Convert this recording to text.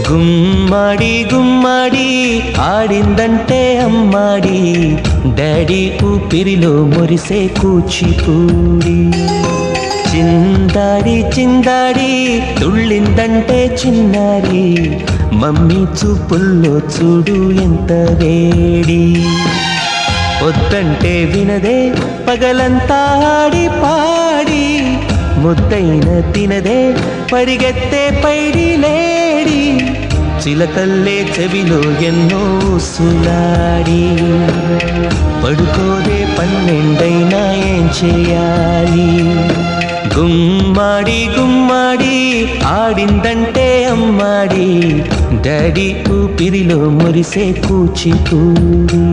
గుమ్మడి గుమ్మడి ఆడిందంటే అమ్మాడి, daddy ఊపిరిలో మురిసే కూచిపూడి. చిందాడి చిందాడి తుళ్ళిందంటే చిన్నారి, మమ్మీ చూపుల్లో చూడు ఎంత వేడి. వద్దంటే వినదే పగలంతా ఆడి పాడి, ముద్దైన తినదే పరిగెత్తే పైడి లేడి. చిలకల్లే చెవిలో ఎన్నో సులాడి, పడుకోదే పన్నెండైనా ఏం చేయాలి. గుమ్మాడి గుమ్మాడి ఆడిందంటే అమ్మాడి, డాడీ ఊపిరిలో మురిసే కూచిపూడి.